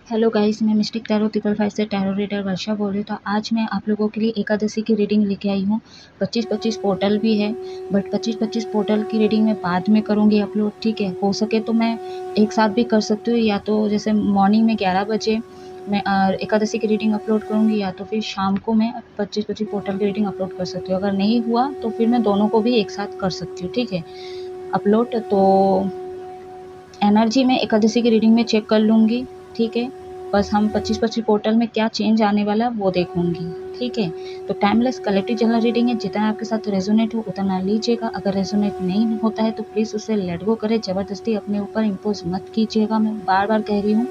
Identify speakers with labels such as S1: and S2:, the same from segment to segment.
S1: Hello guys, मैं mistake tarot triple five से tarot reader वर्षा बोल रही हूँ। तो आज मैं आप लोगों के लिए एकादशी की रीडिंग लेके आई हूँ। 25-25 पोर्टल भी है, बट 25-25 पोर्टल की रीडिंग मैं बाद में करूँगी अपलोड। ठीक है, हो सके तो मैं एक साथ भी कर सकती हूँ, या तो जैसे मॉर्निंग में 11 बजे मैं एकादशी की रीडिंग अपलोड करूँगी, या तो फिर शाम को मैं 25-25 पोर्टल की रीडिंग अपलोड कर सकती हूँ। अगर नहीं हुआ तो फिर मैं दोनों को भी एक साथ कर सकती हूँ। ठीक है, अपलोड तो एनर्जी में एकादशी की रीडिंग में चेक कर लूँगी। ठीक है, बस हम 25-25 पोर्टल में क्या चेंज आने वाला है वो देखूँगी। ठीक है, तो टाइमलेस कलेक्टिव जनरल रीडिंग है, जितना आपके साथ रेजोनेट हो उतना लीजिएगा। अगर रेजोनेट नहीं होता है तो प्लीज़ उसे लेट गो करें, ज़बरदस्ती अपने ऊपर इम्पोज मत कीजिएगा। मैं बार बार कह रही हूँ,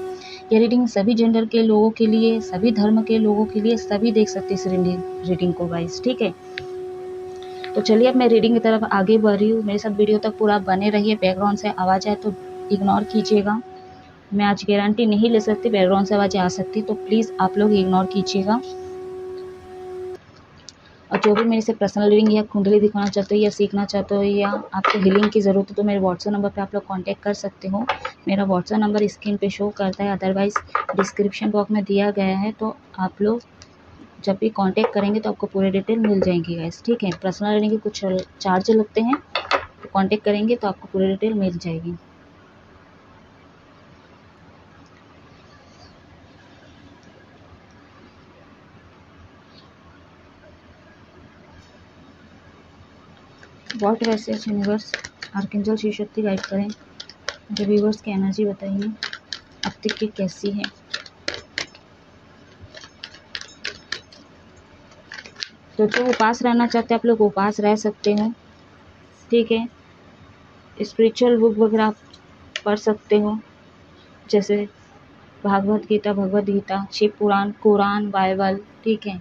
S1: ये रीडिंग सभी जेंडर के लोगों के लिए, सभी धर्म के लोगों के लिए, सभी देख सकते हैं इस रीडिंग को गाइस। ठीक है, तो चलिए अब मैं रीडिंग की तरफ आगे बढ़ रही हूँ। मेरे साथ वीडियो तक पूरा बने रहिए। बैकग्राउंड से आवाज़ आए तो इग्नोर कीजिएगा। मैं आज गारंटी नहीं ले सकती, बैकग्राउंड से आवाज़ें आ सकती, तो प्लीज़ आप लोग इग्नोर कीजिएगा। और जो भी मेरे से पर्सनल रीडिंग या कुंडली दिखाना चाहते हो, या सीखना चाहते हो, या आपको हीलिंग की ज़रूरत है, तो मेरे व्हाट्सएप नंबर पे आप लोग कांटेक्ट कर सकते हो। मेरा व्हाट्सएप नंबर स्क्रीन पे शो करता है, अदरवाइज़ डिस्क्रिप्शन बॉक्स में दिया गया है। तो आप लोग जब भी कांटेक्ट करेंगे तो आपको पूरी डिटेल मिल जाएंगी गाइस। ठीक है, पर्सनल रीडिंग के कुछ चार्ज लगते हैं, तो कांटेक्ट करेंगे तो आपको पूरी डिटेल मिल जाएगी। व्हाट वैसे universe archangel Shiv Shakti guide करें, जो व्यूवर्स की एनर्जी बताइए अब तक की कैसी है। तो जो उपास रहना चाहते हैं आप लोग उपास रह सकते हो। ठीक है, स्पिरिचुअल बुक वगैरह आप पढ़ सकते हो, जैसे भागवत गीता, भगवद गीता, शिव पुराण, कुरान, बाइबल। ठीक है,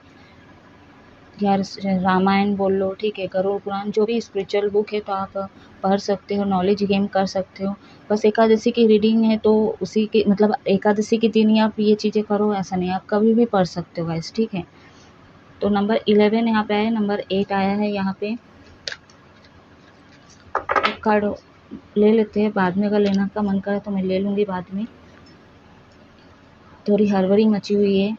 S1: या रामायण बोल लो। ठीक है, गरुड़ पुराण, जो भी स्पिरिचुअल बुक है तो आप पढ़ सकते हो, नॉलेज गेन कर सकते हो। बस एकादशी की रीडिंग है तो उसी के मतलब एकादशी के दिन ही आप ये चीज़ें करो, ऐसा नहीं, आप कभी भी पढ़ सकते हो गाइस। ठीक है, तो नंबर 11 यहाँ पे आया है, नंबर 8 आया है यहाँ पे। एक कार्ड ले लेते हैं, बाद में अगर लेना का मन करे तो मैं ले लूँगी बाद में, थोड़ी हड़बड़ी मची हुई है।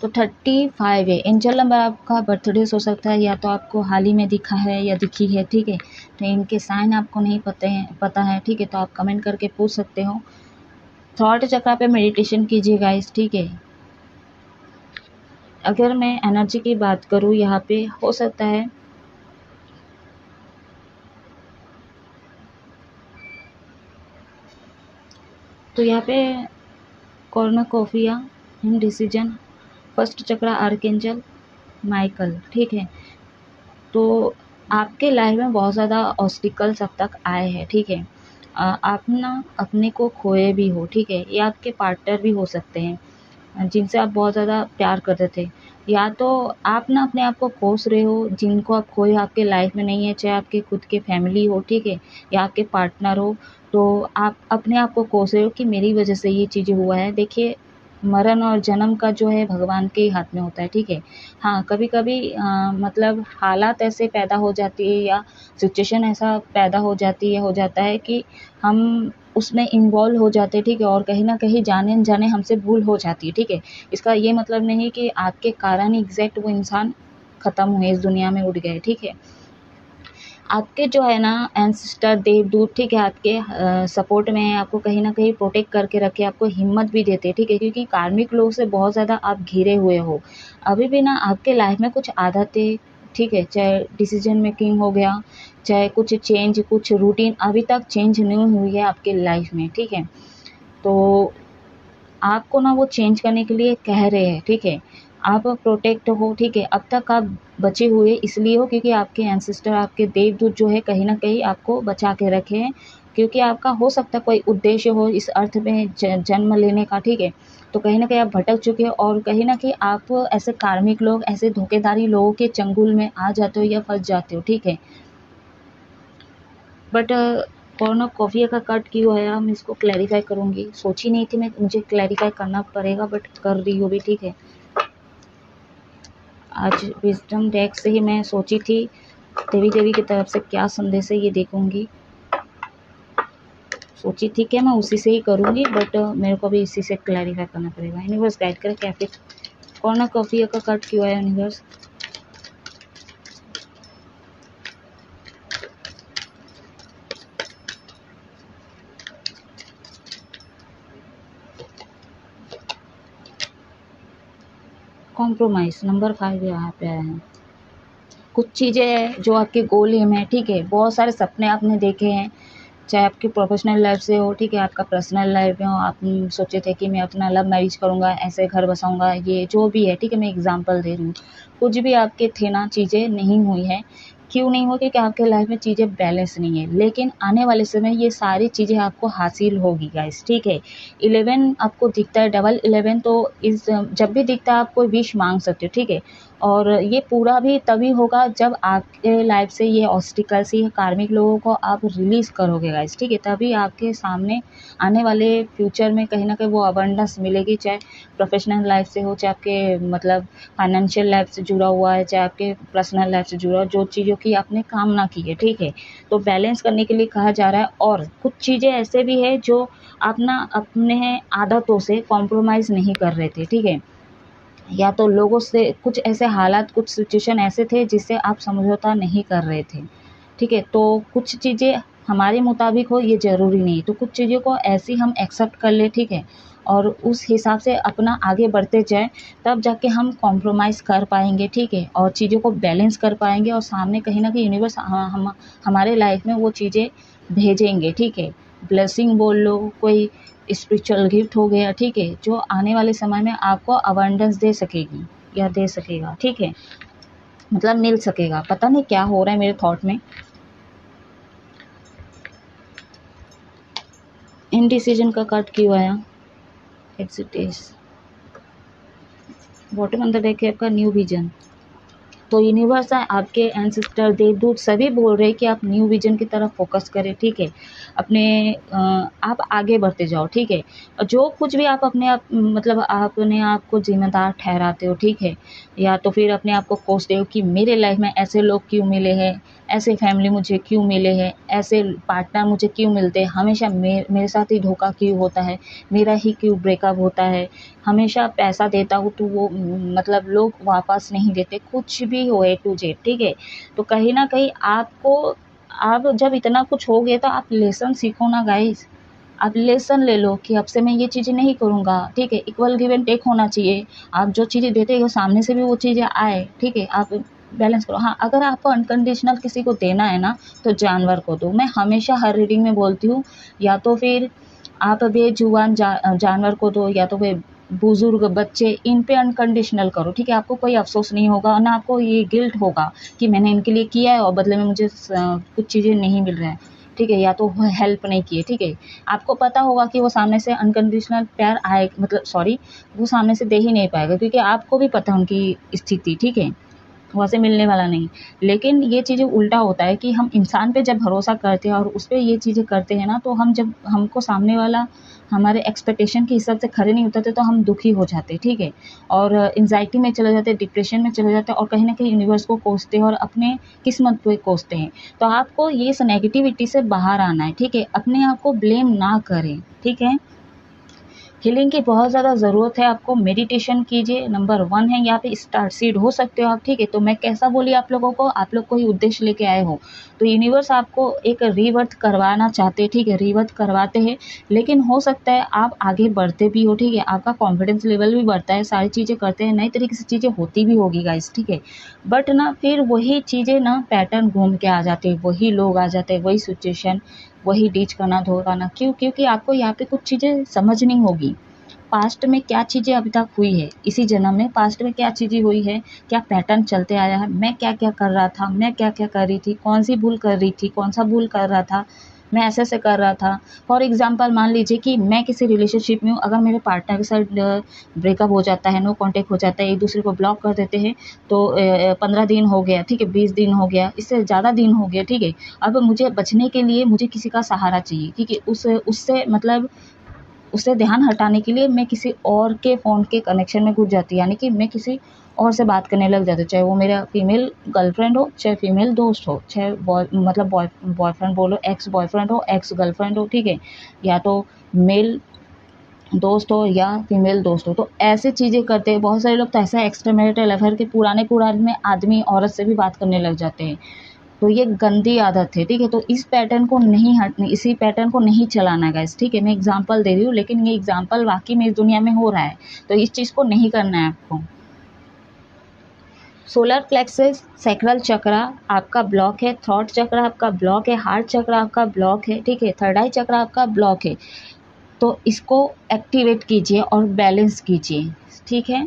S1: तो 35 है एंजल नंबर, आपका बर्थडे हो सकता है, या तो आपको हाल ही में दिखा है या दिखी है। ठीक है, तो इनके साइन आपको नहीं पता है। ठीक है, तो आप कमेंट करके पूछ सकते हो। थॉट चक्र पे मेडिटेशन कीजिए गाइस। ठीक है, अगर मैं एनर्जी की बात करूँ यहाँ पे, हो सकता है तो यहाँ पे कॉर्नकोफिया, इनडिसीजन, फर्स्ट चक्र आर्कएंजल माइकल। ठीक है, तो आपके लाइफ में बहुत ज़्यादा ऑब्स्टिकल्स अब तक आए हैं। ठीक है, आप ना अपने को खोए भी हो। ठीक है, ये आपके पार्टनर भी हो सकते हैं जिनसे आप बहुत ज़्यादा प्यार करते थे, या तो आप ना अपने आप को खोस रहे हो, जिनको आप खोए आपके लाइफ में नहीं है, चाहे आपके खुद के फैमिली हो। ठीक है, या आपके पार्टनर हो, तो आप अपने आप को कोस रहे हो कि मेरी वजह से ये चीज़ें हुआ है। देखिए, मरण और जन्म का जो है भगवान के ही हाथ में होता है। ठीक है, हाँ, कभी कभी मतलब हालात ऐसे पैदा हो जाती है, या सिचुएशन ऐसा पैदा हो जाती है, हो जाता है कि हम उसमें इन्वॉल्व हो जाते हैं। ठीक है, और कहीं ना कहीं जाने अनजाने हमसे भूल हो जाती है। ठीक है, इसका ये मतलब नहीं कि आपके कारण एग्जैक्ट वो इंसान ख़त्म हुए, इस दुनिया में उठ गए। ठीक है, आपके जो है ना एंसेस्टर देवदूत, ठीक है, आपके सपोर्ट में है, आपको कहीं ना कहीं प्रोटेक्ट करके रखे, आपको हिम्मत भी देते हैं। ठीक है, क्योंकि कार्मिक लोग से बहुत ज़्यादा आप घिरे हुए हो अभी भी ना। आपके लाइफ में कुछ आदतें, ठीक है, चाहे डिसीजन मेकिंग हो गया, चाहे कुछ चेंज, कुछ रूटीन अभी तक चेंज नहीं हुई है आपके लाइफ में। ठीक है, तो आपको ना वो चेंज करने के लिए कह रहे हैं। ठीक है, आप प्रोटेक्ट हो। ठीक है, अब तक आप बचे हुए इसलिए हो क्योंकि आपके एंसेस्टर, आपके देवदूत जो है कहीं ना कहीं आपको बचा के रखे हैं, क्योंकि आपका हो सकता है कोई उद्देश्य हो इस अर्थ में जन्म लेने का। ठीक है, तो कहीं ना कहीं आप भटक चुके हो, और कहीं ना कहीं आप ऐसे कार्मिक लोग, ऐसे धोखेधारी लोगों के चंगुल में आ जाते हो या फंस जाते हो। ठीक है, बट कॉर्नोकॉफिया का कट क्यों आया, मैं इसको क्लैरिफाई करूँगी। सोची नहीं थी मैं, मुझे क्लैरिफाई करना पड़ेगा, बट कर रही हूँ भी। ठीक है, आज विजडम डेक से ही मैं सोची थी देवी देवी की तरफ से क्या संदेश है ये देखूंगी। सोची थी कि मैं उसी से ही करूँगी, बट मेरे को भी इसी से क्लैरिफाई करना पड़ेगा। यूनिवर्स गाइड करे कैफे कॉर्नर कॉफी का कट क्यों है यूनिवर्स? कॉम्प्रोमाइज़ नंबर 5 यहाँ पे आया है। कुछ चीज़ें हैं जो आपके गोल एम है, ठीक है। बहुत सारे सपने आपने देखे हैं, चाहे आपकी प्रोफेशनल लाइफ से हो, ठीक है, आपका पर्सनल लाइफ में हो। आप सोचे थे कि मैं अपना लव मैरिज करूँगा, ऐसे घर बसाऊँगा, ये जो भी है, ठीक है, मैं एग्जांपल दे रही हूँ। कुछ भी आपके थे ना, चीज़ें नहीं हुई हैं। क्यों नहीं हुई? क्योंकि आपके लाइफ में चीज़ें बैलेंस नहीं है। लेकिन आने वाले समय ये सारी चीज़ें आपको हासिल होगी गाइस, ठीक है। 11 आपको दिखता है, डबल 11, तो इस जब भी दिखता है आप कोई विश मांग सकते हो, ठीक है। और ये पूरा भी तभी होगा जब आपके लाइफ से ये ऑब्स्टिकल्स, ये कार्मिक लोगों को आप रिलीज़ करोगे गाइस, ठीक है। तभी आपके सामने आने वाले फ्यूचर में कहीं ना कहीं वो अबंडेंस मिलेगी, चाहे प्रोफेशनल लाइफ से हो, चाहे आपके मतलब फाइनेंशियल लाइफ से जुड़ा हुआ है, चाहे आपके पर्सनल लाइफ से जुड़ा हो, जो चीज़ों की आपने कामना की है, ठीक है। तो बैलेंस करने के लिए कहा जा रहा है। और कुछ चीज़ें ऐसे भी है जो आप ना अपने आदतों से कॉम्प्रोमाइज़ नहीं कर रहे थे, ठीक है। या तो लोगों से कुछ ऐसे हालात, कुछ सिचुएशन ऐसे थे जिससे आप समझौता नहीं कर रहे थे, ठीक है। तो कुछ चीज़ें हमारे मुताबिक हो ये ज़रूरी नहीं, तो कुछ चीज़ों को ऐसी हम एक्सेप्ट कर ले, ठीक है, और उस हिसाब से अपना आगे बढ़ते जाएँ, तब जाके हम कॉम्प्रोमाइज़ कर पाएंगे, ठीक है, और चीज़ों को बैलेंस कर पाएंगे। और सामने कहीं ना कहीं यूनिवर्स हमारे लाइफ में वो चीज़ें भेजेंगे, ठीक है। ब्लेसिंग बोल लो, कोई स्पिरिचुअल गिफ्ट हो गया, ठीक है, जो आने वाले समय में आपको अबंडेंस दे सकेगी या दे सकेगा, ठीक है, मतलब मिल सकेगा। पता नहीं क्या हो रहा है मेरे थॉट में। इनडिसीजन का कार्ड क्यों आया? एग्जिटेस बॉटम अंदर देखे आपका न्यू विजन। तो यूनिवर्स है, आपके एंसेस्टर, देवदूत सभी बोल रहे हैं कि आप न्यू विजन की तरफ फोकस करें, ठीक है। अपने आप आगे बढ़ते जाओ, ठीक है। और जो कुछ भी आप अपने आप मतलब अपने आप को जिम्मेदार ठहराते हो, ठीक है, या तो फिर अपने आप को कोसते हो कि मेरे लाइफ में ऐसे लोग क्यों मिले हैं, ऐसे फैमिली मुझे क्यों मिले हैं, ऐसे पार्टनर मुझे क्यों मिलते हैं, हमेशा मेरे साथ ही धोखा क्यों होता है, मेरा ही क्यों ब्रेकअप होता है, हमेशा पैसा देता हूँ तो वो मतलब लोग वापस नहीं देते, कुछ भी हो ए टू जेड, ठीक है। तो कहीं ना कहीं आपको, आप जब इतना कुछ हो गया तो आप लेसन सीखो ना गाइस। आप लेसन ले लो कि अब से मैं ये चीज़ें नहीं करूँगा, ठीक है। इक्वल गिव एंड टेक होना चाहिए। आप जो चीज़ें देते हो सामने से भी वो चीज़ें आए, ठीक है। आप बैलेंस करो। हाँ, अगर आपको अनकंडीशनल किसी को देना है ना तो जानवर को दो। मैं हमेशा हर रीडिंग में बोलती हूँ, या तो फिर आप बेजुबान जानवर को दो, या तो फिर बुजुर्ग, बच्चे, इन पे अनकंडीशनल करो, ठीक है। आपको कोई अफसोस नहीं होगा, ना आपको ये गिल्ट होगा कि मैंने इनके लिए किया है और बदले में मुझे कुछ चीज़ें नहीं मिल रहा है, ठीक है, या तो हेल्प नहीं की है, ठीक है। आपको पता होगा कि वो सामने से अनकंडीशनल प्यार आए, मतलब सॉरी, वो सामने से दे ही नहीं पाएगा, क्योंकि आपको भी पता है उनकी स्थिति, ठीक है, वहाँ से मिलने वाला नहीं। लेकिन ये चीज़ें उल्टा होता है कि हम इंसान पे जब भरोसा करते हैं और उस पे ये चीज़ें करते हैं ना, तो हम जब हमको सामने वाला हमारे एक्सपेक्टेशन के हिसाब से खरे नहीं उतरते तो हम दुखी हो जाते, ठीक है। और एंग्जाइटी में चले जाते हैं, डिप्रेशन में चले जाते हैं, और कहीं ना कहीं यूनिवर्स को कोसते हैं और अपने किस्मत को कोसते हैं। तो आपको ये इस नेगेटिविटी से बाहर आना है, ठीक है। अपने आप को ब्लेम ना करें, ठीक है। हीलिंग की बहुत ज़्यादा ज़रूरत है आपको। मेडिटेशन कीजिए, नंबर 1 है यहाँ पे। स्टार्ट सीड हो सकते हो आप, ठीक है। तो मैं कैसा बोली आप लोगों को, आप लोग कोई उद्देश्य लेके आए हो तो यूनिवर्स आपको एक रीबर्थ करवाना चाहते हैं, ठीक है, रीबर्थ करवाते हैं। लेकिन हो सकता है आप आगे बढ़ते भी हो, ठीक है, आपका कॉन्फिडेंस लेवल भी बढ़ता है, सारी चीज़ें करते हैं, नई तरीके से चीज़ें होती भी होगी गाइस, ठीक है। बट ना फिर वही चीज़ें ना पैटर्न घूम के आ जाते हैं, वही लोग आ जाते हैं, वही सिचुएशन, वही डीच करना, धोखाना। क्यों? क्योंकि आपको यहाँ पे कुछ चीज़ें समझनी होगी। पास्ट में क्या चीज़ें अभी तक हुई है, इसी जन्म में पास्ट में क्या चीज़ें हुई है, क्या पैटर्न चलते आया है, मैं क्या क्या कर रहा था, मैं क्या क्या कर रही थी, कौन सी भूल कर रही थी, कौन सा भूल कर रहा था, मैं ऐसे ऐसे कर रहा था। फॉर एग्जांपल मान लीजिए कि मैं किसी रिलेशनशिप में हूँ, अगर मेरे पार्टनर के साथ ब्रेकअप हो जाता है, नो कांटेक्ट हो जाता है, एक दूसरे को ब्लॉक कर देते हैं, तो 15 दिन हो गया, ठीक है, 20 दिन हो गया, इससे ज़्यादा दिन हो गया, ठीक है। अब मुझे बचने के लिए मुझे किसी का सहारा चाहिए, ठीक है। उससे मतलब उससे ध्यान हटाने के लिए मैं किसी और के फ़ोन के कनेक्शन में घुस जाती, यानी कि मैं किसी और से बात करने लग जाते हो, चाहे वो मेरा फीमेल गर्लफ्रेंड हो, चाहे फीमेल दोस्त हो, चाहे मतलब बॉयफ्रेंड बोलो, एक्स बॉयफ्रेंड हो, एक्स गर्लफ्रेंड हो, ठीक है, या तो मेल दोस्त हो या फीमेल दोस्त हो, तो ऐसे चीज़ें करते हैं। बहुत सारे लोग तो ऐसा एक्स्ट्रा मैरिटल अफेयर के पुराने में आदमी औरत से भी बात करने लग जाते हैं। तो ये गंदी आदत है, ठीक है। तो इस पैटर्न को नहीं हटनी, इसी पैटर्न को नहीं चलाना गाइस, ठीक है। मैं एग्जांपल दे रही हूँ, लेकिन ये एग्जांपल वाकई में इस दुनिया में हो रहा है, तो इस चीज़ को नहीं करना है आपको। सोलर प्लेक्सस सैक्रल चक्र आपका ब्लॉक है, थ्रॉट चक्र आपका ब्लॉक है, हार्ट चक्र आपका ब्लॉक है, ठीक है, थर्ड आई चक्र आपका ब्लॉक है। तो इसको एक्टिवेट कीजिए और बैलेंस कीजिए, ठीक है।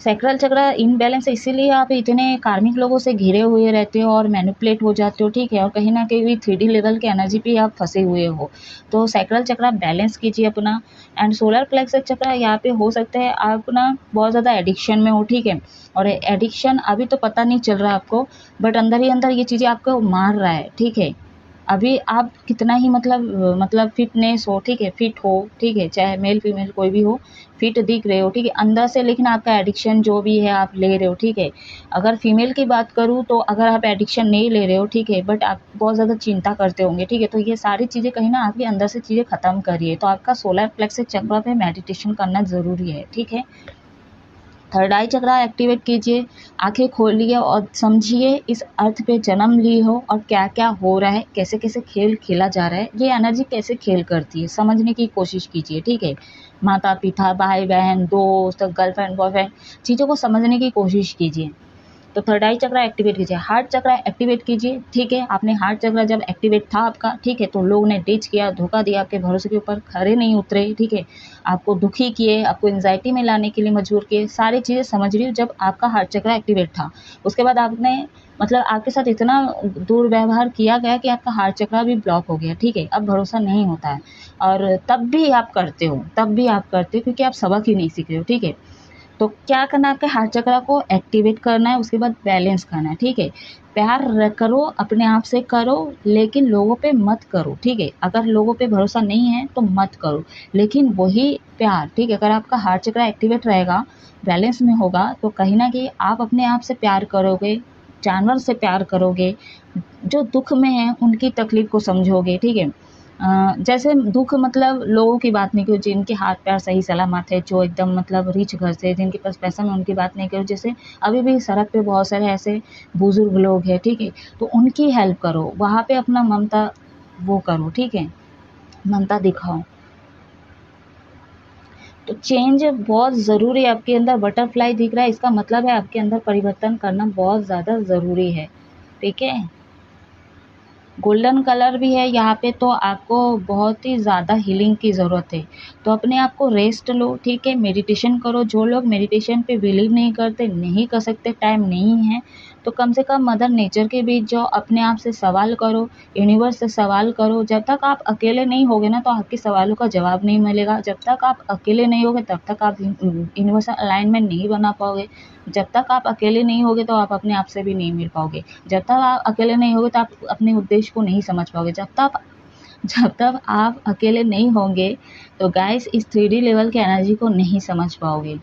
S1: सैक्रल चक्र इनबैलेंस है, इसीलिए आप इतने कार्मिक लोगों से घिरे हुए रहते हो और मैनिपुलेट हो जाते हो, ठीक है, और कहीं ना कहीं 3D लेवल के एनर्जी पे आप फंसे हुए हो। तो सैक्रल चक्र बैलेंस कीजिए अपना। एंड सोलर प्लेक्सस चक्र यहाँ पे हो सकता है आप ना बहुत ज़्यादा एडिक्शन में हो, ठीक है, और एडिक्शन अभी तो पता नहीं चल रहा आपको, बट अंदर ही अंदर ये चीज़ें आपको मार रहा है, ठीक है। अभी आप कितना ही मतलब फिटनेस हो, ठीक है, फिट हो, ठीक है, चाहे मेल फीमेल कोई भी हो, फिट दिख रहे हो, ठीक है, अंदर से, लेकिन आपका एडिक्शन जो भी है आप ले रहे हो, ठीक है। अगर फीमेल की बात करूँ तो अगर आप एडिक्शन नहीं ले रहे हो, ठीक है, बट आप बहुत ज़्यादा चिंता करते होंगे, ठीक है, तो ये सारी चीज़ें कहीं ना आपके अंदर से चीज़ें ख़त्म करिए। तो आपका सोलर प्लेक्सस चक्र पे मेडिटेशन करना ज़रूरी है, ठीक है। थर्ड आई चक्र एक्टिवेट कीजिए, आंखें खोलिए और समझिए इस अर्थ पे जन्म लिए हो और क्या क्या हो रहा है, कैसे कैसे खेल खेला जा रहा है, ये एनर्जी कैसे खेल करती है, समझने की कोशिश कीजिए, ठीक है। माता पिता, भाई बहन, दोस्त, गर्लफ्रेंड, बॉयफ्रेंड, चीज़ों को समझने की कोशिश कीजिए। तो थर्ड आई चक्र एक्टिवेट कीजिए, हार्ट चक्र एक्टिवेट कीजिए, ठीक है। आपने हार्ट चक्र जब एक्टिवेट था आपका, ठीक है, तो लोग ने डिच किया, धोखा दिया, आपके भरोसे के ऊपर खड़े नहीं उतरे, ठीक है, आपको दुखी किए, आपको एंजाइटी में लाने के लिए मजबूर किए, सारी चीज़ें समझ रही हूँ जब आपका हार्ट चक्र एक्टिवेट था। उसके बाद आपने मतलब आपके साथ इतना दुर्व्यवहार किया गया कि आपका हार्ट चक्र भी ब्लॉक हो गया, ठीक है, अब भरोसा नहीं होता है, और तब भी आप करते हो, क्योंकि आप सबक ही नहीं सीख रहे हो, ठीक है। तो क्या करना है, आपके हार्ट चक्र को एक्टिवेट करना है, उसके बाद बैलेंस करना है, ठीक है। प्यार करो, अपने आप से करो, लेकिन लोगों पे मत करो, ठीक है। अगर लोगों पे भरोसा नहीं है तो मत करो, लेकिन वही प्यार, ठीक है। अगर आपका हार्ट चक्र एक्टिवेट रहेगा, बैलेंस में होगा, तो कहीं ना कहीं आप अपने आप से प्यार करोगे, जानवर से प्यार करोगे, जो दुख में है उनकी तकलीफ को समझोगे, ठीक है। जैसे दुख मतलब लोगों की बात नहीं करूँ, जिनके हाथ पैर सही सलामत है, जो एकदम मतलब रिच घर से, जिनके पास पैसा, मैं उनकी बात नहीं करूँ। जैसे अभी भी सड़क पे बहुत सारे ऐसे बुजुर्ग लोग हैं, ठीक है, तो उनकी हेल्प करो, वहाँ पे अपना ममता वो करो, ठीक है, ममता दिखाओ। तो चेंज बहुत ज़रूरी है, आपके अंदर बटरफ्लाई दिख रहा है, इसका मतलब है आपके अंदर परिवर्तन करना बहुत ज़्यादा ज़रूरी है, ठीक है। गोल्डन कलर भी है यहाँ पे, तो आपको बहुत ही ज़्यादा हीलिंग की ज़रूरत है, तो अपने आप को रेस्ट लो, ठीक है, मेडिटेशन करो। जो लोग मेडिटेशन पे बिलीव नहीं करते, नहीं कर सकते, टाइम नहीं है, तो कम से कम मदर नेचर के बीच जाओ, अपने आप से सवाल करो, यूनिवर्स से सवाल करो। जब तक आप अकेले नहीं होगे ना, तो आपके सवालों का जवाब नहीं मिलेगा। जब तक आप अकेले नहीं होगे, तब तक आप यूनिवर्सल अलाइनमेंट नहीं बना पाओगे। जब तक आप अकेले नहीं होगे, तो आप अपने आप से भी नहीं मिल पाओगे। जब तक आप अकेले नहीं होगे, तो आप अपने उद्देश्य को नहीं समझ पाओगे। जब तक आप अकेले नहीं होंगे, तो गाइस इस 3D लेवल के एनर्जी को नहीं समझ पाओगे,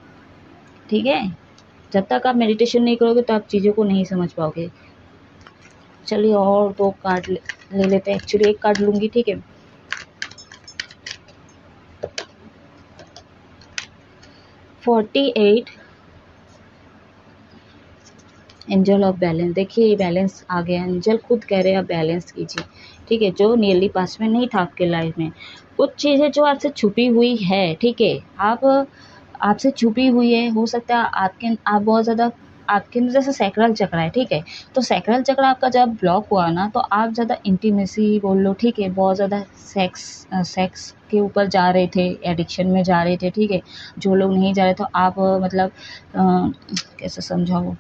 S1: ठीक है। जब तक आप मेडिटेशन नहीं करोगे, तो आप चीज़ों को नहीं समझ पाओगे। चलिए और 2 कार्ड ले लेते हैं, एक्चुअली 1 कार्ड लूँगी, ठीक है। $48 एंजल ऑफ बैलेंस। देखिए ये बैलेंस आ गया, एंजल खुद कह रहे हैं आप बैलेंस कीजिए, ठीक है। जो नियरली पास में नहीं था आपके लाइफ में, कुछ चीज़ें जो आपसे छुपी हुई है, ठीक है, आपसे छुपी हुई है, हो सकता है आप बहुत ज़्यादा आपके अंदर, जैसे सैक्रल चक्र है, ठीक है, तो सैक्रल चक्र आपका जब ब्लॉक हुआ ना, तो आप ज़्यादा इंटीमेसी बोल लो, ठीक है, बहुत ज़्यादा सेक्स के ऊपर जा रहे थे, एडिक्शन में जा रहे थे, ठीक है। जो लोग नहीं जा रहे, तो आप मतलब कैसे समझाओ,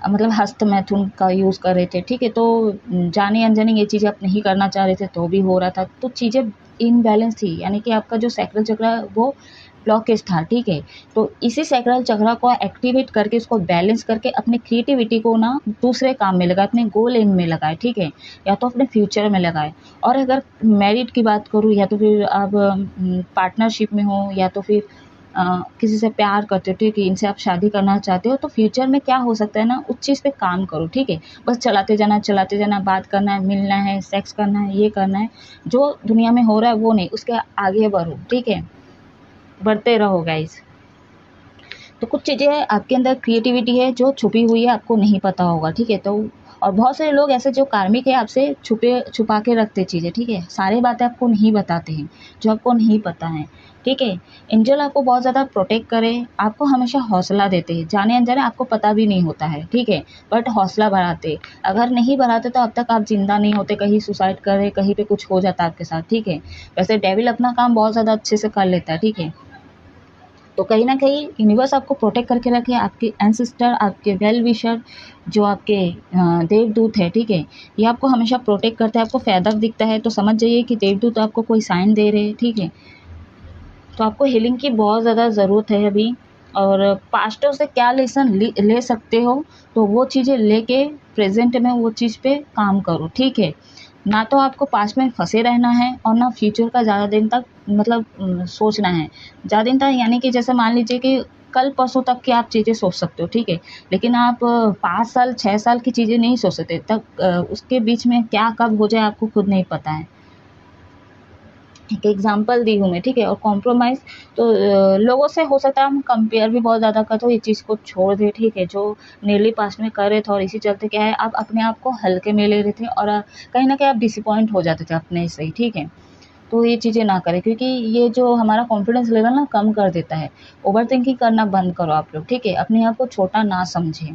S1: मतलब हस्त मैथुन का यूज़ कर रहे थे, ठीक है, तो जाने अनजाने ये चीज़ें आप नहीं करना चाह रहे थे, तो भी हो रहा था, तो चीज़ें इनबैलेंस थी, यानी कि आपका जो सैक्रल चक्र वो ब्लॉकेज था, ठीक है। तो इसी सैक्रल चक्र को एक्टिवेट करके, इसको बैलेंस करके, अपने क्रिएटिविटी को ना दूसरे काम में लगाए, अपने गोल एम में लगाए, ठीक है, या तो अपने फ्यूचर में लगाए। और अगर मैरिड की बात करूँ, या तो फिर आप पार्टनरशिप में हो, या तो फिर किसी से प्यार करते हो, ठीक है, इनसे आप शादी करना चाहते हो, तो फ्यूचर में क्या हो सकता है ना, उस चीज़ पे काम करो, ठीक है। बस चलाते जाना, बात करना है, मिलना है, सेक्स करना है, ये करना है, जो दुनिया में हो रहा है वो नहीं, उसके आगे बढ़ो, ठीक है, बढ़ते रहो गाइस। तो कुछ चीज़ें आपके अंदर क्रिएटिविटी है जो छुपी हुई है, आपको नहीं पता होगा, ठीक है। तो और बहुत सारे लोग ऐसे जो कार्मिक है आपसे छुपा के रखते चीज़ें, ठीक है, सारी बातें आपको नहीं बताते हैं जो आपको नहीं पता है, ठीक है। एंजल आपको बहुत ज़्यादा प्रोटेक्ट करे, आपको हमेशा हौसला देते हैं, जाने अनजाने आपको पता भी नहीं होता है, ठीक है, बट हौसला बढ़ाते। अगर नहीं बढ़ाते तो अब तक आप जिंदा नहीं होते, कहीं सुसाइड करे, कहीं पे कुछ हो जाता आपके साथ, ठीक है। वैसे डेविल अपना काम बहुत ज़्यादा अच्छे से कर लेता है, ठीक है। तो कहीं ना कहीं यूनिवर्स आपको प्रोटेक्ट करके रखे, आपके एंसेस्टर, आपके वेल विशर, जो आपके देवदूत है, ठीक है, ये आपको हमेशा प्रोटेक्ट करते हैं। आपको फेदर दिखता है तो समझ जाइए कि देवदूत आपको कोई साइन दे रहे हैं, ठीक है। तो आपको हीलिंग की बहुत ज़्यादा ज़रूरत है अभी, और पास्टों से क्या लेसन ले सकते हो, तो वो चीज़ें लेके प्रेजेंट में वो चीज़ पे काम करो, ठीक है। ना तो आपको पास्ट में फंसे रहना है और ना फ्यूचर का ज़्यादा दिन तक मतलब सोचना है। ज़्यादा दिन तक यानी कि जैसे मान लीजिए कि कल परसों तक की आप चीज़ें सोच सकते हो, ठीक है, लेकिन आप 5 साल 6 साल की चीज़ें नहीं सोच सकते, तब उसके बीच में क्या कब हो जाए आपको खुद नहीं पता है। एक एग्जांपल दी हूँ मैं, ठीक है। और कॉम्प्रोमाइज़ तो लोगों से हो सकता है हम कंपेयर भी बहुत ज़्यादा करते हो, ये चीज़ को छोड़ दे, ठीक है, जो नियरली पास्ट में कर रहे थे, और इसी चलते क्या है, आप अपने आप को हल्के में ले रहे थे, और कहीं ना कहीं आप डिसअपॉइंट हो जाते थे अपने से ही, ठीक है। तो ये चीज़ें ना करें, क्योंकि ये जो हमारा कॉन्फिडेंस लेवल ना कम कर देता है। ओवर थिंकिंग करना बंद करो आप लोग, ठीक है, अपने आप को छोटा ना समझें।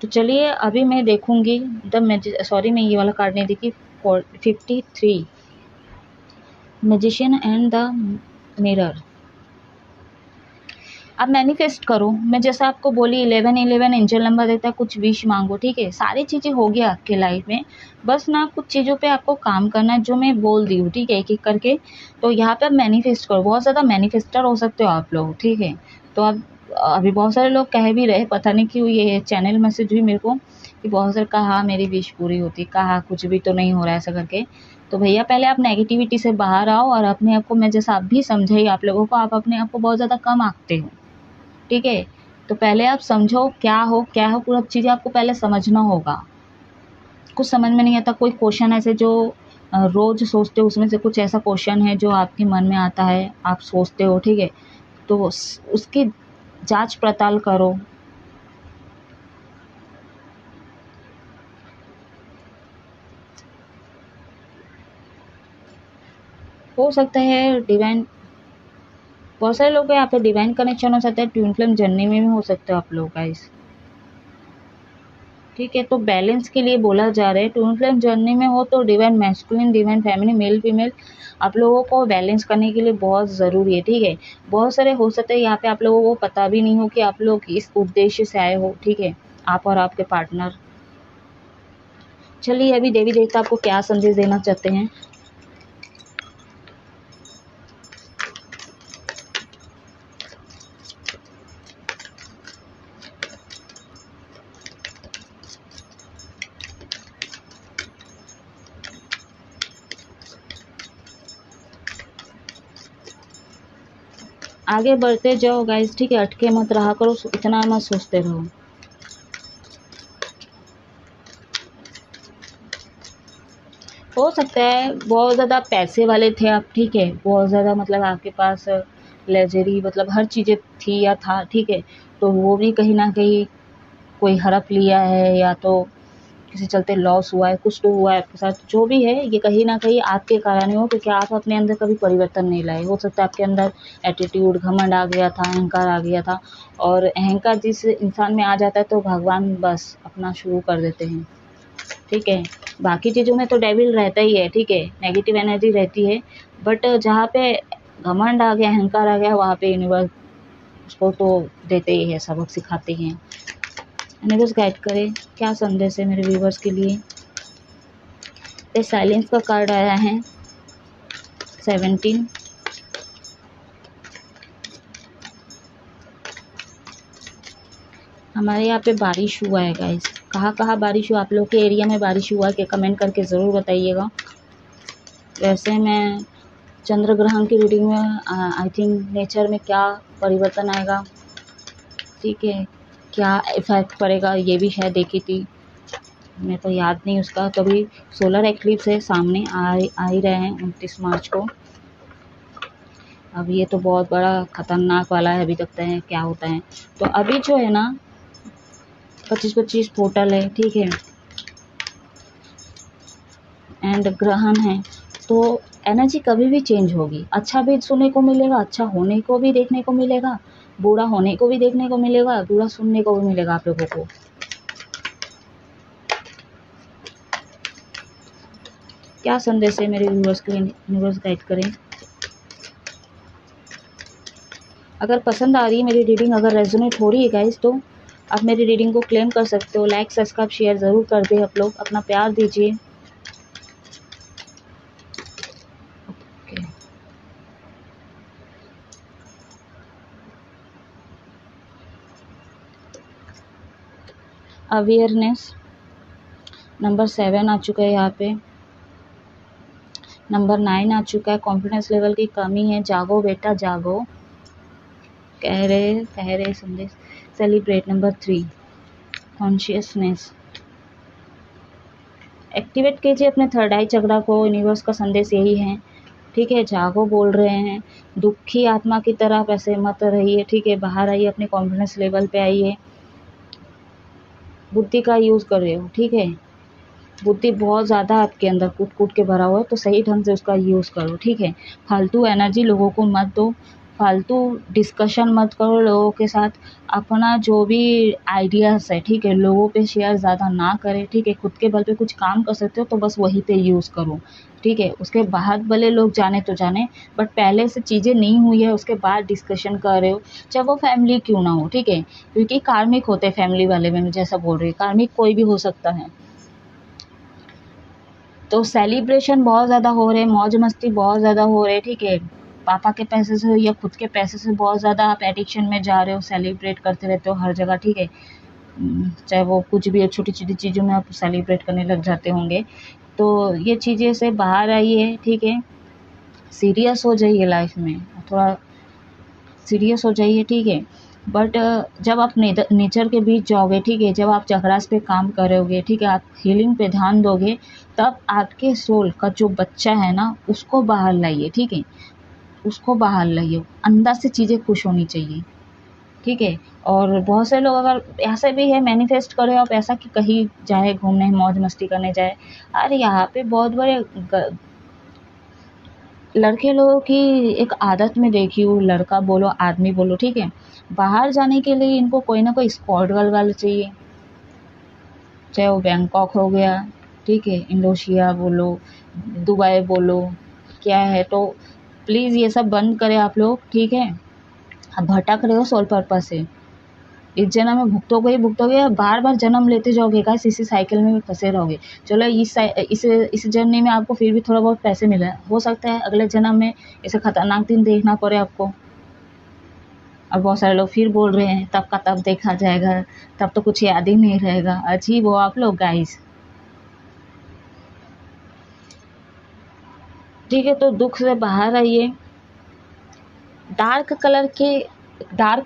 S1: तो चलिए अभी मैं देखूंगी मैं ये वाला कार्ड नहीं देखी, 53 मैजिशियन एंड द मिरर। आप मैनिफेस्ट करो, मैं जैसा आपको बोली 11 एंजल नंबर देता है, कुछ विश मांगो, ठीक है, सारी चीज़ें हो गया आपके लाइफ में, बस ना कुछ चीज़ों पे आपको काम करना है जो मैं बोल दी हूँ, ठीक है, एक एक करके। तो यहाँ पे आप मैनिफेस्ट करो, बहुत ज़्यादा मैनिफेस्टर हो सकते हो आप लोग, ठीक है। तो आप अभी बहुत सारे लोग कह भी रहे, पता नहीं क्यों ये चैनल मैसेज हुई मेरे को कि बहुत सारे कहा मेरी विश पूरी होती, कहा कुछ भी तो नहीं हो रहा है ऐसा करके। तो भैया पहले आप नेगेटिविटी से बाहर आओ, और अपने आप को, मैं जैसा आप भी समझाई आप लोगों को, आप अपने आप को बहुत ज़्यादा कम आंकते हो, ठीक है। तो पहले आप समझो क्या हो पूरा चीज़ें आपको पहले समझना होगा। कुछ समझ में नहीं आता, कोई क्वेश्चन ऐसे जो रोज़ सोचते हो, उसमें से कुछ ऐसा क्वेश्चन है जो आपके मन में आता है, आप सोचते हो, ठीक है, तो उसकी जांच पड़ताल करो। हो सकता है डिवाइन, बहुत सारे लोग यहाँ पे डिवाइन कनेक्शन हो सकता है, ट्विन फ्लेम जर्नी में भी हो सकते हो आप लोग गाइस, ठीक है। तो बैलेंस के लिए बोला जा रहा है, ट्विन फ्लेम जर्नी में हो तो divine masculine, divine feminine, male female आप लोगों को बैलेंस करने के लिए बहुत ज़रूरी है, ठीक है। बहुत सारे हो सकते हैं यहाँ पे आप लोगों को पता भी नहीं हो कि आप लोग इस उद्देश्य से आए हो, ठीक है, आप और आपके पार्टनर। चलिए अभी देवी देवता आपको क्या संदेश देना चाहते हैं। आगे बढ़ते जाओ गाइस, ठीक है, अटके मत रहा करो, इतना मत सोचते रहो। हो सकता है बहुत ज़्यादा पैसे वाले थे आप, ठीक है, बहुत ज़्यादा मतलब आपके पास लग्जरी मतलब हर चीज़ें थी या था, ठीक है, तो वो भी कहीं ना कहीं कोई हड़प लिया है, या तो किसी चलते लॉस हुआ है, कुछ तो हुआ है आपके साथ, जो भी है ये कहीं ना कहीं आपके कारण ही हो, क्योंकि आप अपने अंदर कभी परिवर्तन नहीं लाए। हो सकता है आपके अंदर एटीट्यूड, घमंड आ गया था, अहंकार आ गया था, और अहंकार जिस इंसान में आ जाता है तो भगवान बस अपना शुरू कर देते हैं, ठीक है। बाकी चीज़ों में तो डेविल रहता ही है, ठीक है, नेगेटिव एनर्जी रहती है, बट जहाँ पे घमंड आ गया, अहंकार आ गया, वहाँ पे यूनिवर्स उसको तो देते ही है, सबक सिखाते हैं। यूनिवर्स गाइड करे, क्या संदेश है मेरे व्यूवर्स के लिए। ये साइलेंस का कार्ड आया है 17। हमारे यहाँ पे बारिश हुआ है गाइस, कहाँ बारिश हुआ, आप लोग के एरिया में बारिश हुआ कि कमेंट करके ज़रूर बताइएगा। वैसे मैं चंद्र ग्रहण की रीडिंग में आई थिंक नेचर में क्या परिवर्तन आएगा, ठीक है, क्या इफेक्ट पड़ेगा, ये भी शायद देखी थी, मैं तो याद नहीं उसका। तो अभी सोलर एक्लिप्स है, सामने आ ही रहे हैं 29 मार्च को। अब ये तो बहुत बड़ा खतरनाक वाला है, अभी देखते हैं क्या होता है। तो अभी जो है ना 25-25 पोर्टल है, ठीक है, एंड ग्रहण है, तो एनर्जी कभी भी चेंज होगी। अच्छा भी सुनने को मिलेगा, अच्छा होने को भी देखने को मिलेगा, बुरा होने को भी देखने को मिलेगा, बुरा सुनने को भी मिलेगा आप लोगों को। क्या संदेश है मेरे व्यूअर्स के लिए, यूनिवर्स गाइड करें। अगर पसंद आ रही है मेरी रीडिंग, अगर रेजोनेट हो रही है गाइस, तो आप मेरी रीडिंग को क्लेम कर सकते हो। लाइक सब्सक्राइब शेयर ज़रूर कर दें आप लोग, अपना प्यार दीजिए। अवेयरनेस नंबर 7 आ चुका है यहाँ पे, नंबर 9 आ चुका है। कॉन्फिडेंस लेवल की कमी है, जागो बेटा जागो, कह रहे संदेश। सेलिब्रेट नंबर 3, कॉन्शियसनेस एक्टिवेट कीजिए अपने थर्ड आई चक्रा को। यूनिवर्स का संदेश यही है, ठीक है, जागो बोल रहे हैं। दुखी आत्मा की तरह आप ऐसे मत रहिए, ठीक है, बाहर आइए, अपने कॉन्फिडेंस लेवल पे आइए। बुद्धि का यूज़ कर रहे हो, ठीक है, बुद्धि बहुत ज़्यादा आपके अंदर कूट कूट के भरा हुआ है, तो सही ढंग से उसका यूज़ करो, ठीक है। फालतू एनर्जी लोगों को मत दो, फालतू डिस्कशन मत करो लोगों के साथ। अपना जो भी आइडियाज़ है, ठीक है, लोगों पे शेयर ज़्यादा ना करें, ठीक है। खुद के बल पे कुछ काम कर सकते हो तो बस वहीं पे यूज़ करो, ठीक है। उसके बाद भले लोग जाने तो जाने, बट पहले से चीज़ें नहीं हुई है उसके बाद डिस्कशन कर रहे हो, चाहे वो फैमिली क्यों ना हो, ठीक है, क्योंकि कार्मिक होते हैं फैमिली वाले में, जैसा बोल रही है, कार्मिक कोई भी हो सकता है। तो सेलिब्रेशन बहुत ज़्यादा हो रहे हैं, मौज मस्ती बहुत ज़्यादा हो रहे हैं, ठीक है। पापा के पैसे से या खुद के पैसे से बहुत ज़्यादा आप एडिक्शन में जा रहे हो, सेलिब्रेट करते रहते हो हर जगह, ठीक है। चाहे वो कुछ भी हो, छोटी छोटी चीज़ों में आप सेलिब्रेट करने लग जाते होंगे। तो ये चीज़ें से बाहर आइए, ठीक है, सीरियस हो जाइए, लाइफ में थोड़ा सीरियस हो जाइए, ठीक है। बट जब आप नेचर के बीच जाओगे, ठीक है, जब आप चक्रास पे काम करोगे, ठीक है, आप हीलिंग पे ध्यान दोगे, तब आपके सोल का जो बच्चा है ना, उसको बाहर लाइए, ठीक है, उसको बाहर लाइए। अंदर से चीज़ें खुश होनी चाहिए, ठीक है। और बहुत से लोग अगर ऐसे भी है, मैनिफेस्ट करो आप ऐसा कि कहीं जाए घूमने, मौज मस्ती करने जाए। अरे यहाँ पे बहुत बड़े लड़के लोगों की एक आदत में देखी हूँ, लड़का बोलो आदमी बोलो, ठीक है, बाहर जाने के लिए इनको कोई ना कोई स्क्वाड वाला चाहिए, चाहे वो बैंकॉक हो गया, ठीक है, इंडोनेशिया बोलो, दुबई बोलो, क्या है। तो प्लीज़ ये सब बंद करें आप लोग, ठीक है। आप भटक रहे हो सोल पर्पस से, इस जन्म में भुगतोगे ही भुगतोगे, या बार बार जन्म लेते जाओगे गाइस, इसी साइकिल में भी फंसे रहोगे। चलो इस जर्नी में आपको फिर भी थोड़ा बहुत पैसे मिले, हो सकता है अगले जन्म में ऐसे खतरनाक दिन देखना पड़े आपको। और बहुत सारे लोग फिर बोल रहे हैं तब का तब देखा जाएगा, तब तो कुछ याद ही नहीं रहेगा। अजीब हो आप लोग गाइस, ठीक है। तो दुख से बाहर आइए। डार्क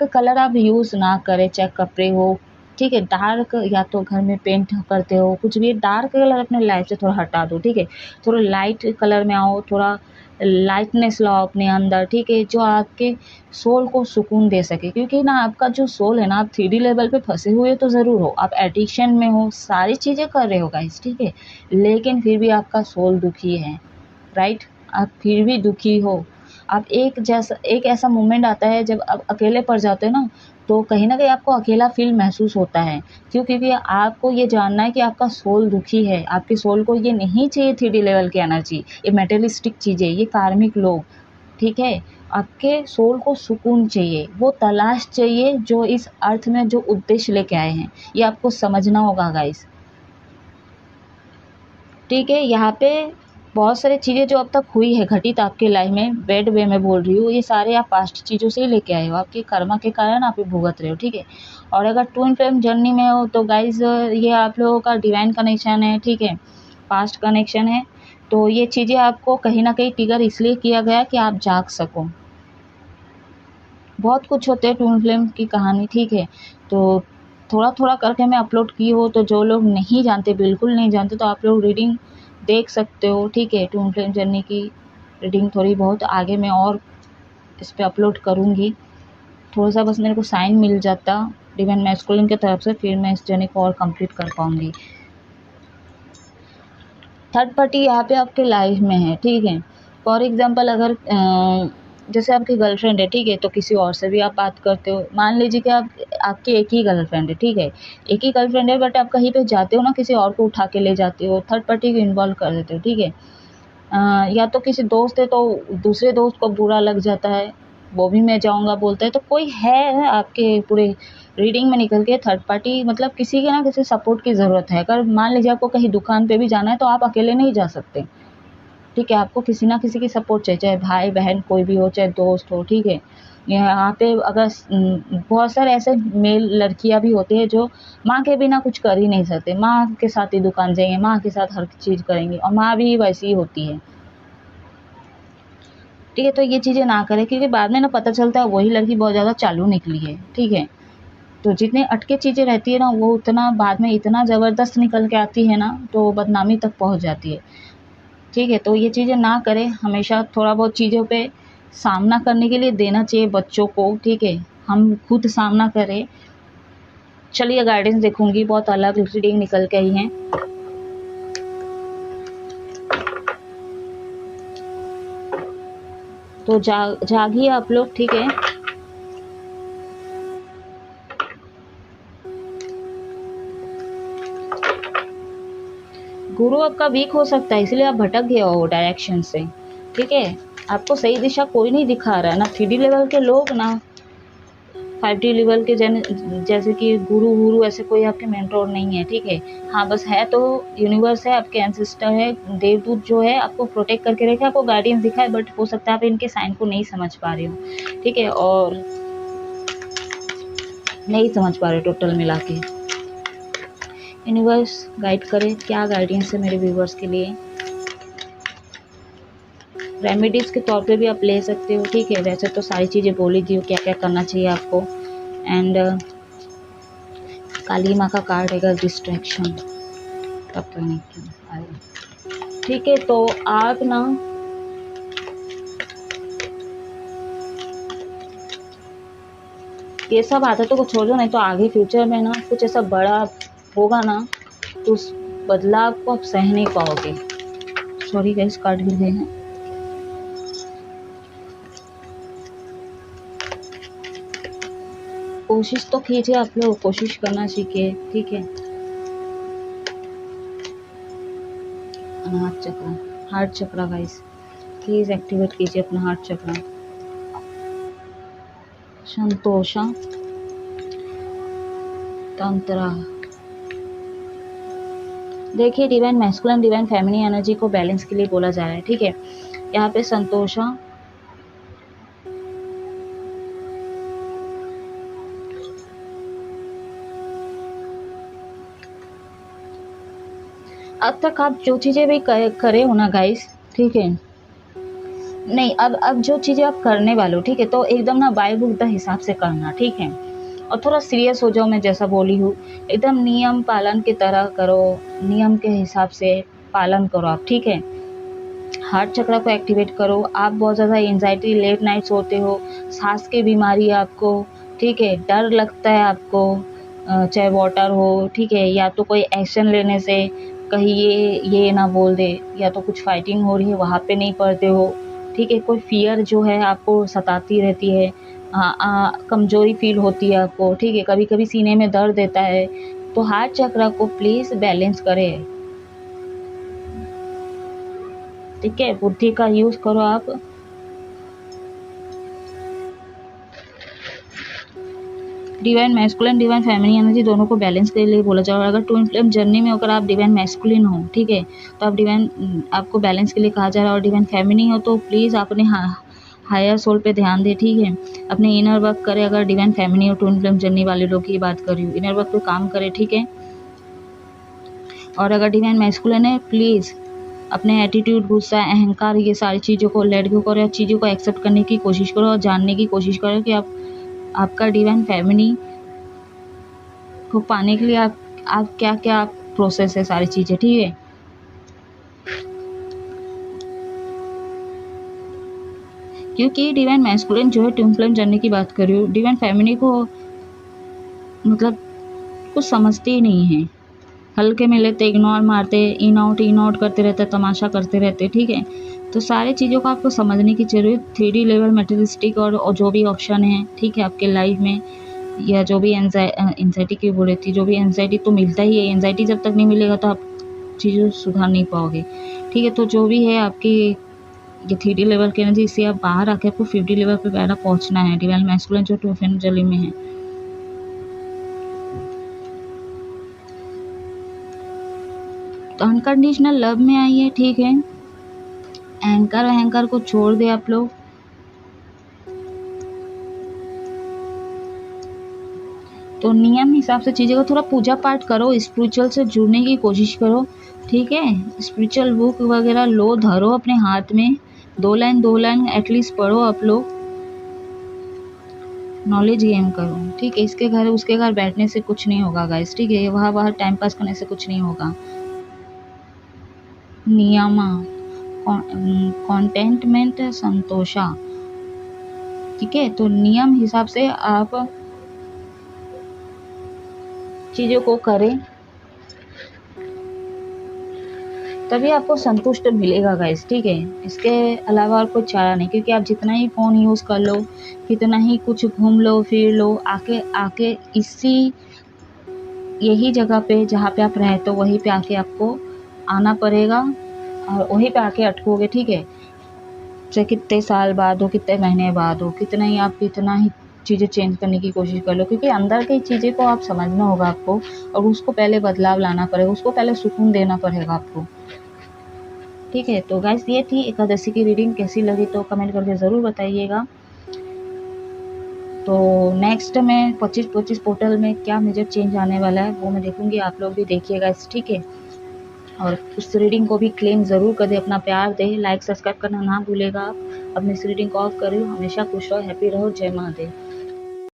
S1: कलर आप यूज़ ना करें, चाहे कपड़े हो, ठीक है, डार्क, या तो घर में पेंट करते हो कुछ भी, डार्क कलर अपने लाइफ से थोड़ा हटा दो, ठीक है। थोड़ा लाइट कलर में आओ, थोड़ा लाइटनेस लाओ अपने अंदर, ठीक है, जो आपके सोल को सुकून दे सके। क्योंकि ना आपका जो सोल है ना, आप 3D लेवल पे फंसे हुए तो ज़रूर हो, आप एडिक्शन में हो, सारी चीज़ें कर रहे हो गाइस, ठीक है, लेकिन फिर भी आपका सोल दुखी है, राइट, आप फिर भी दुखी हो। आप एक ऐसा मोमेंट आता है जब आप अकेले पड़ जाते हो ना, तो कहीं न कहीं आपको अकेला फ़ील महसूस होता है। क्यों? क्योंकि आपको ये जानना है कि आपका सोल दुखी है, आपके सोल को ये नहीं चाहिए 3D लेवल की एनर्जी, ये मटेरियलिस्टिक चीज़ें, ये कार्मिक लोग, ठीक है? आपके सोल को सुकून चाहिए, वो तलाश चाहिए जो इस अर्थ में जो उद्देश्य लेके आए हैं, ये आपको समझना होगा गाइस, ठीक है। यहाँ पे बहुत सारी चीज़ें जो अब तक हुई है घटित आपके लाइफ में, बैड वे में बोल रही हूँ, ये सारे आप पास्ट चीज़ों से ही लेके आए हो, आपके कर्मा के कारण आप ये भुगत रहे हो, ठीक है। और अगर ट्विन फ्लेम जर्नी में हो तो गाइज ये आप लोगों का डिवाइन कनेक्शन है, ठीक है, पास्ट कनेक्शन है, तो ये चीज़ें आपको कहीं ना कहीं ट्रिगर इसलिए किया गया कि आप जाग सको। बहुत कुछ होते हैं ट्विन फ्लेम की कहानी, ठीक है। तो थोड़ा थोड़ा करके मैं अपलोड की हो, तो जो लोग नहीं जानते, बिल्कुल नहीं जानते, तो आप लोग रीडिंग देख सकते हो, ठीक है। ट्विन फ्लेम जर्नी की रीडिंग थोड़ी बहुत आगे मैं और इस पर अपलोड करूँगी। थोड़ा सा बस मेरे को साइन मिल जाता डिवाइन मैस्कुलिन की तरफ से, फिर मैं इस जर्नी को और कंप्लीट कर पाऊँगी। थर्ड पार्टी यहाँ पे आपके लाइफ में है, ठीक है। फॉर एग्जांपल अगर जैसे आपकी गर्लफ्रेंड है, ठीक है, तो किसी और से भी आप बात करते हो। मान लीजिए कि आपकी एक ही गर्लफ्रेंड है, ठीक है, एक ही गर्लफ्रेंड है, बट आप कहीं पे जाते हो ना, किसी और को उठा के ले जाते हो, थर्ड पार्टी को इन्वॉल्व कर देते हो, ठीक है। या तो किसी दोस्त है तो दूसरे दोस्त को बुरा लग जाता है, वो भी मैं जाऊँगा बोलता है, तो कोई है आपके पूरे रीडिंग में निकल के थर्ड पार्टी, मतलब किसी के ना किसी सपोर्ट की ज़रूरत है। अगर मान लीजिए आपको कहीं दुकान पे भी जाना है तो आप अकेले नहीं जा सकते, ठीक है। आपको किसी ना किसी की सपोर्ट चाहिए, चाहे भाई बहन कोई भी हो, चाहे दोस्त हो, ठीक है। यहाँ पे अगर बहुत सारे ऐसे मेल लड़कियां भी होती है जो माँ के बिना कुछ कर ही नहीं सकते, माँ के साथ ही दुकान जाएंगे, माँ के साथ हर चीज़ करेंगे, और माँ भी वैसी ही होती है, ठीक है। तो ये चीज़ें ना करें, क्योंकि बाद में ना पता चलता है वही लड़की बहुत ज़्यादा चालू निकली है, ठीक है। तो जितने अटके चीज़ें रहती है ना, वो उतना बाद में इतना ज़बरदस्त निकल के आती है ना, तो बदनामी तक पहुंच जाती है, ठीक है। तो ये चीज़ें ना करें, हमेशा थोड़ा बहुत चीज़ों पे सामना करने के लिए देना चाहिए बच्चों को, ठीक है। हम खुद सामना करें। चलिए गाइडेंस देखूंगी, बहुत अलग रीडिंग निकल के आई हैं। तो जागिए आप लोग, ठीक है। गुरु आपका वीक हो सकता है, इसलिए आप भटक गए हो डायरेक्शन से, ठीक है। आपको सही दिशा कोई नहीं दिखा रहा है, ना 3D लेवल के लोग, ना 5D लेवल के जैसे कि गुरु ऐसे कोई आपके मेंटोर नहीं है, ठीक है। हाँ बस है तो यूनिवर्स है, आपके एंसेस्टर है, देवदूत जो है आपको प्रोटेक्ट करके रखे, आपको गाइडेंस दिखाए, बट हो सकता है आप इनके साइन को नहीं समझ पा रहे हो, ठीक है, और नहीं समझ पा रहे टोटल मिला के। यूनिवर्स गाइड करे, क्या गाइडेंस है मेरे व्यूवर्स के लिए। रेमेडीज़ के तौर पे भी आप ले सकते हो, ठीक है। वैसे तो सारी चीज़ें बोल ही दी हो, क्या क्या करना चाहिए आपको। एंड काली माँ का कार्ड है, डिस्ट्रैक्शन तब तो नहीं क्यों आया, ठीक है। तो आप ना ये सब आदतों को छोड़ दो, नहीं तो आगे फ्यूचर में ना कुछ ऐसा बड़ा होगा ना, तो उस बदलाव को आप सह नहीं पाओगे। सॉरी गाइस, कार्ड गिर गए हैं। कोशिश तो कीजिए, आप लोग कोशिश करना सीखिए, ठीक है। अनाहत चक्र, हार्ट चक्र गाइस, प्लीज एक्टिवेट कीजिए अपना हार्ट चक्र। संतोषा तंत्रा, देखिए divine masculine divine feminine energy को बैलेंस के लिए बोला जा रहा है, ठीक है। यहाँ पे संतोषा अब तक आप जो चीज़ें भी करे हो ना गाइस, ठीक है, नहीं अब जो चीज़ें आप करने वाले हो, ठीक है, तो एकदम ना बाय बुक द हिसाब से करना, ठीक है। और थोड़ा सीरियस हो जाओ, मैं जैसा बोली हूँ एकदम नियम पालन की तरह करो, नियम के हिसाब से पालन करो आप, ठीक है। हार्ट चक्र को एक्टिवेट करो। आप बहुत ज़्यादा एंजाइटी, लेट नाइट सोते हो, सांस की बीमारी है आपको, ठीक है, डर लगता है आपको, चाहे वाटर हो, ठीक है, या तो कोई एक्शन लेने से कहीं ये ना बोल दे, या तो कुछ फाइटिंग हो रही है वहाँ पे नहीं पड़ते हो, ठीक है। कोई फियर जो है आपको सताती रहती है, कमजोरी फील होती है आपको, ठीक है, कभी कभी सीने में दर्द देता है, तो हार्ट चक्र को प्लीज़ बैलेंस करें, ठीक है। बुद्धि का यूज करो आप। Divine masculine divine feminine energy दोनों को बैलेंस के लिए बोला जाए। अगर ट्विन फ्लेम जर्नी में अगर आप डिवाइन मैस्कुलिन हो, ठीक है, तो आप आपको बैलेंस के लिए कहा जा रहा है, और डिवाइन फेमिनिन हो तो प्लीज़ अपने हायर सोल पे ध्यान दें, ठीक है। अपने इनर वर्क करें। अगर डिवाइन फेमिनिन और ट्विन फ्लेम जर्नी वाले लोग की बात कर रही हूँ, इनर वर्क पे काम करें, ठीक है। और अगर डिवाइन मैस्कुलिन है, प्लीज़ अपने एटीट्यूड, गुस्सा, अहंकार, ये सारी चीज़ों को लेट गो करो, चीज़ों को एक्सेप्ट करने की कोशिश करो और जानने की कोशिश करो कि आपका डिवाइन फेमिनी को पाने के लिए आप क्या क्या प्रोसेस है, सारी चीज़ें, ठीक है। क्योंकि डिवाइन मैस्कुलिन जो है ट्विन फ्लेम जर्नी की बात कर रही हूँ, डिवाइन फेमिनी को मतलब कुछ समझते ही नहीं है, हल्के में लेते, इग्नोर मारते, इन आउट करते रहते, तमाशा करते रहते, ठीक है। तो सारी चीज़ों को आपको समझने की जरूरत, 3D लेवल मटेरियलिस्टिक और जो भी ऑप्शन है, ठीक है, आपके लाइफ में, या जो भी एंजाइटी की बोले थी, जो भी एंजाइटी तो मिलता ही है, एंजाइटी जब तक नहीं मिलेगा तो आप चीज़ों सुधार नहीं पाओगे, ठीक है। तो जो भी है आपकी ये 3D लेवल की एनर्जी, इससे आप बाहर आके आपको 5D लेवल पे पहला पहुंचना है, डिवाइन मैस्कुलिन जो ट्विन फ्लेम जर्नी में है। तो अनकंडीशनल लव में आइए, ठीक है। अहंकार को छोड़ दे आप लोग, तो नियम हिसाब से चीज़ें को थोड़ा पूजा पाठ करो, स्पिरिचुअल से जुड़ने की कोशिश करो, ठीक है। स्पिरिचुअल बुक वगैरह लो, धरो अपने हाथ में, 2 लाइन एटलीस्ट पढ़ो आप लोग, नॉलेज गेन करो, ठीक है। इसके घर उसके घर बैठने से कुछ नहीं होगा गाइस, ठीक है। वहाँ टाइम पास करने से कुछ नहीं होगा। नियमा, कॉन्टेंटमेंट, संतोषा, ठीक है। तो नियम हिसाब से आप चीज़ों को करें, तभी आपको संतुष्ट मिलेगा गाइस, ठीक है। इसके अलावा और कोई चारा नहीं, क्योंकि आप जितना ही फ़ोन यूज़ कर लो, कितना ही कुछ घूम लो फिर लो, आके इसी यही जगह पे जहाँ पे आप रहते हो वहीं पे आके आपको आना पड़ेगा और वहीं पे आके अटकोगे, ठीक है। चाहे कितने साल बाद हो, कितने महीने बाद हो, कितना ही चीज़ें चेंज करने की कोशिश कर लो, क्योंकि अंदर की चीज़ें को आप समझना होगा आपको, और उसको पहले बदलाव लाना पड़ेगा, उसको पहले सुकून देना पड़ेगा आपको, ठीक है। तो गाइस ये थी एकादशी की रीडिंग, कैसी लगी तो कमेंट करके ज़रूर बताइएगा। तो नेक्स्ट में 25-25 पोर्टल में क्या मेजर चेंज आने वाला है वो मैं देखूंगी, आप लोग भी देखिएगा, ठीक है। और उस रीडिंग को भी क्लेम ज़रूर कर दे, अपना प्यार दे, लाइक सब्सक्राइब करना ना भूलेगा आप। अपनी इस रीडिंग को ऑफ करो, हमेशा खुश रहो, हैप्पी रहो, जय महादेव।